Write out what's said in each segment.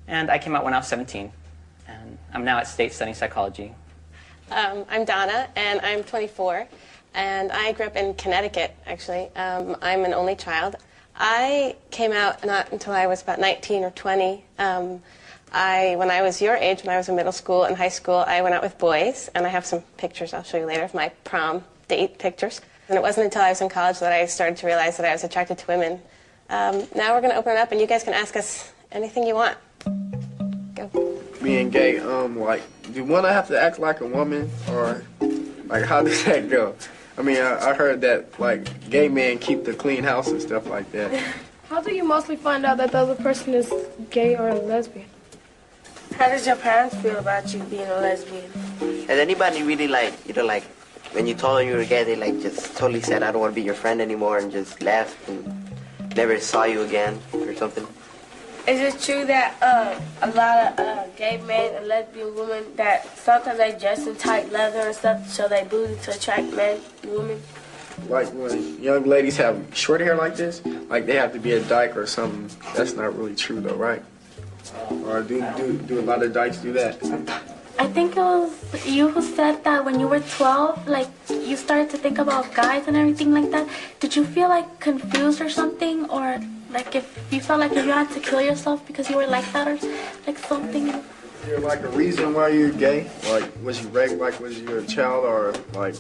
And I came out when I was 17. And I'm now at State studying psychology. I'm Donna, and I'm 24. And I grew up in Connecticut, actually. I'm an only child. I came out not until I was about 19 or 20. When I was your age, when I was in middle school and high school, I went out with boys, and I have some pictures I'll show you later of my prom date pictures. And it wasn't until I was in college that I started to realize that I was attracted to women. Now we're going to open it up, and you guys can ask us anything you want. Go. Being gay, like, do one have to act like a woman, or, like, how does that go? I mean, I heard that, like, gay men keep the clean house and stuff like that. How do you mostly find out that the other person is gay or a lesbian? How does your parents feel about you being a lesbian? Has anybody really, like, like, when you told them you were gay, they, like, just totally said, I don't want to be your friend anymore, and just left and never saw you again or something? Is it true that a lot of gay men and lesbian women, that sometimes they dress in tight leather and stuff, so they booty to attract men and women? Like when young ladies have short hair like this, like they have to be a dyke or something. That's not really true though, right? Or do a lot of dykes do that? I think it was you who said that when you were 12, like, you started to think about guys and everything like that. Did you feel, like, confused or something? Or, like, if you felt like if you had to kill yourself because you were like that or, like, something? Is there, like, a reason why you're gay? Like, was you raped, like, was you a child, or, like,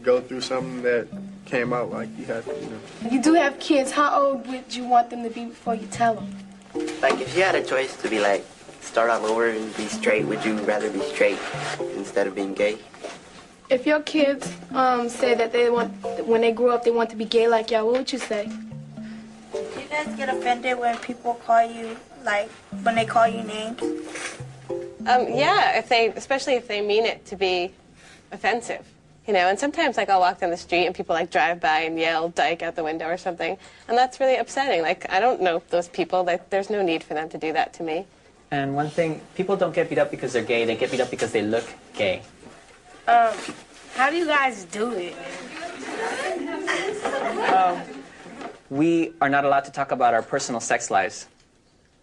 go through something that came out like you had to, you know? You do have kids. How old would you want them to be before you tell them? Like, if you had a choice to be, like, start all over and be straight, would you rather be straight instead of being gay? If your kids say that they want, when they grow up, they want to be gay like y'all, what would you say? Do you guys get offended when people call you, like, when they call you names? Yeah, especially if they mean it to be offensive. You know, and sometimes, like, I'll walk down the street and people, like, drive by and yell dyke out the window or something. And that's really upsetting. Like, I don't know those people. Like, there's no need for them to do that to me. And one thing, people don't get beat up because they're gay. They get beat up because they look gay. How do you guys do it? We are not allowed to talk about our personal sex lives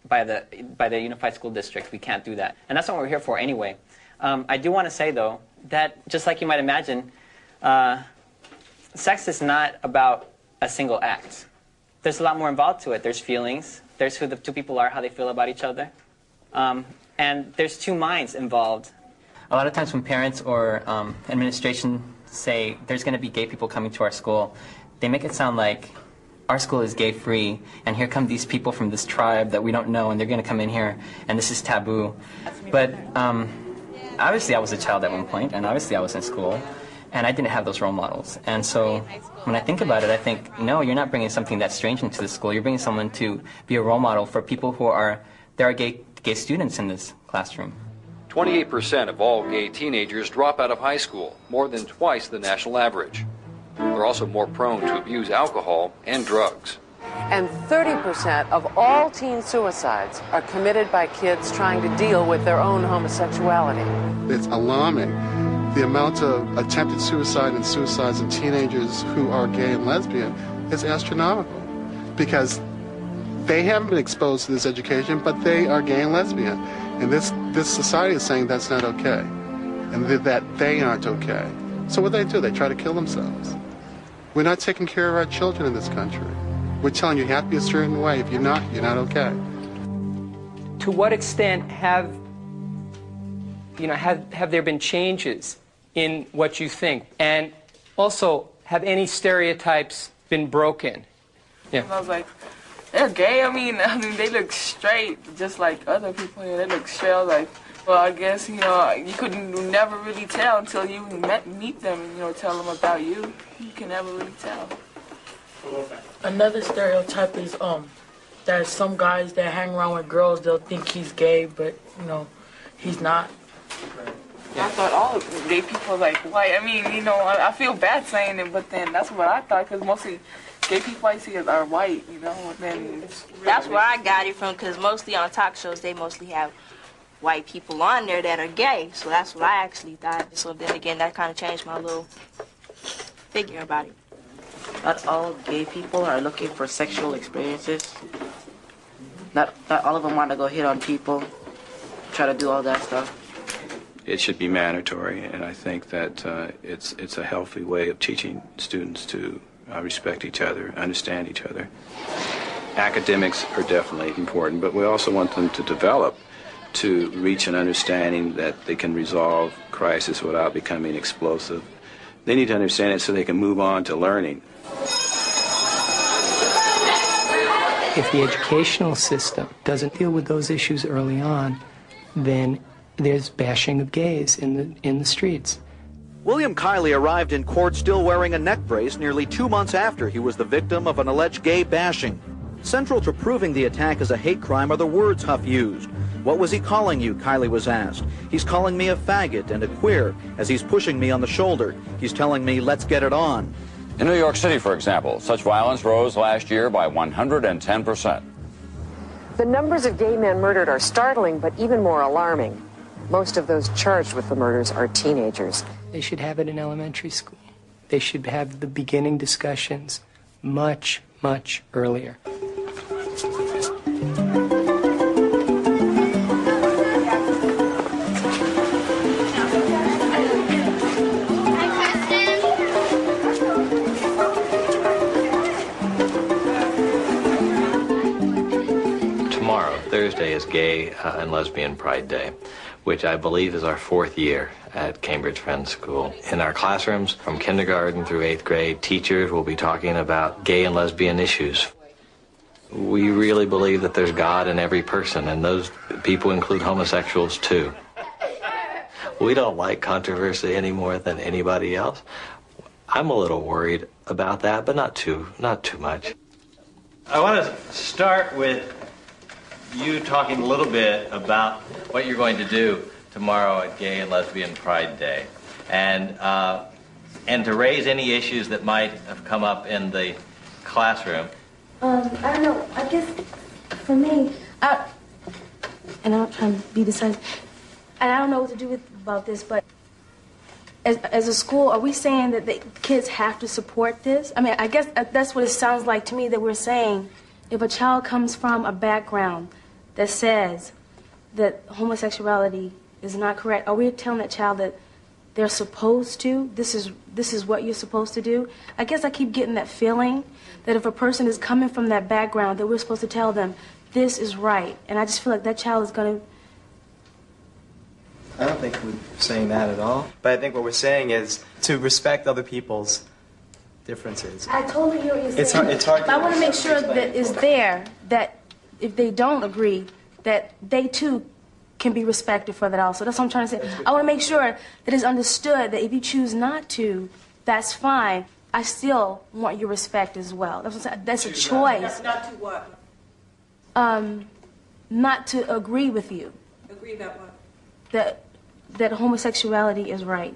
by the Unified School District. We can't do that. And that's what we're here for anyway. I do want to say, though, that just like you might imagine, sex is not about a single act. There's a lot more involved to it. There's feelings. There's who the two people are, how they feel about each other. And there's two minds involved. A lot of times when parents or administration say there's going to be gay people coming to our school, they make it sound like our school is gay-free, and here come these people from this tribe that we don't know, and they're going to come in here, and this is taboo. But obviously I was a child at one point, and obviously I was in school, and I didn't have those role models. And so when I think about it, I think, no, you're not bringing something that's strange into the school. You're bringing someone to be a role model for people who are, there are gay students in this classroom. 28% of all gay teenagers drop out of high school, more than twice the national average. They're also more prone to abuse alcohol and drugs. And 30% of all teen suicides are committed by kids trying to deal with their own homosexuality. It's alarming. The amount of attempted suicide and suicides in teenagers who are gay and lesbian is astronomical, because they haven't been exposed to this education, but they are gay and lesbian. And this society is saying that's not okay, and that they aren't okay. So what do? They try to kill themselves. We're not taking care of our children in this country. We're telling you have to be a certain way. If you're not okay. To what extent have there been changes in what you think? And also, have any stereotypes been broken? Yeah. I was like, they're gay. I mean, they look straight, just like other people here. They look straight. I was like, well, I guess, you could never really tell until you meet them and, tell them about you. You can never really tell. Another stereotype is that some guys that hang around with girls, they'll think he's gay, but, he's not. Yeah. I thought all gay people are like white. I mean, I feel bad saying it, but then that's what I thought, because mostly gay people I see are white, and then... That's where I got it from, because mostly on talk shows, they mostly have white people on there that are gay, so that's what I actually thought. So then again, that kind of changed my little figure about it. Not all gay people are looking for sexual experiences. Not all of them want to go hit on people, try to do all that stuff. It should be mandatory, and I think that it's a healthy way of teaching students to respect each other, understand each other. Academics are definitely important, but we also want them to develop to reach an understanding that they can resolve crisis without becoming explosive. They need to understand it so they can move on to learning. If the educational system doesn't deal with those issues early on, then there's bashing of gays in the streets. William Kiley arrived in court still wearing a neck brace nearly 2 months after he was the victim of an alleged gay bashing. Central to proving the attack as a hate crime are the words Huff used. What was he calling you, Kiley was asked. He's calling me a faggot and a queer as he's pushing me on the shoulder. He's telling me, let's get it on. In New York City, for example, such violence rose last year by 110%. The numbers of gay men murdered are startling, but even more alarming. Most of those charged with the murders are teenagers. They should have it in elementary school. They should have the beginning discussions much, much earlier. Thursday is Gay and Lesbian Pride Day, which I believe is our 4th year at Cambridge Friends School. In our classrooms, from kindergarten through 8th grade, teachers will be talking about gay and lesbian issues. We really believe that there's God in every person, and those people include homosexuals too. We don't like controversy any more than anybody else. I'm a little worried about that, but not too much. I want to start with you talking a little bit about what you're going to do tomorrow at Gay and Lesbian Pride Day, and to raise any issues that might have come up in the classroom. I don't know. I guess for me, and I'm trying to be decisive, and I don't know what to do about this, but as a school, are we saying that the kids have to support this? I mean, I guess that's what it sounds like to me, that we're saying if a child comes from a background that says that homosexuality is not correct, are we telling that child that they're supposed to, this is what you're supposed to do? I guess I keep getting that feeling that if a person is coming from that background, that we're supposed to tell them this is right. And I just feel like that child is going to... I don't think we're saying that at all. But I think what we're saying is to respect other people's differences. I totally hear what you're saying. It's hard. But I want to make sure that it's there, that if they don't agree, that they too can be respected for that also. That's what I'm trying to say. I want to make sure that it's understood that if you choose not to, that's fine. I still want your respect as well. That's what I'm saying. That's a choice. Not to what? Not to agree with you. Agree about what? That homosexuality is right.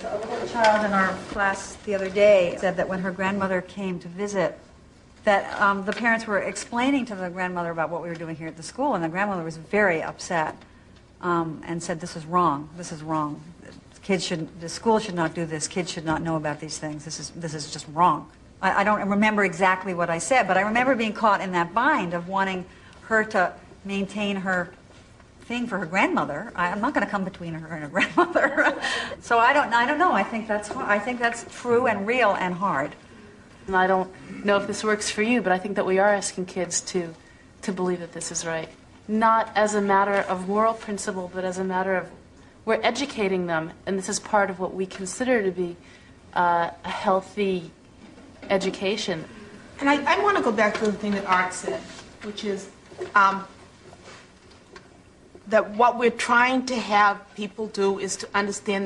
A little child in our class the other day said that when her grandmother came to visit, that the parents were explaining to the grandmother about what we were doing here at the school, and the grandmother was very upset and said, this is wrong, this is wrong. The school should not do this, kids should not know about these things, this is just wrong. I don't remember exactly what I said, but I remember being caught in that bind of wanting her to maintain her thing for her grandmother. I'm not going to come between her and her grandmother. So I don't know. I think that's true and real and hard. And I don't know if this works for you, but I think that we are asking kids to believe that this is right. Not as a matter of moral principle, but as a matter of we're educating them, and this is part of what we consider to be a healthy education. And I want to go back to the thing that Art said, which is that what we're trying to have people do is to understand that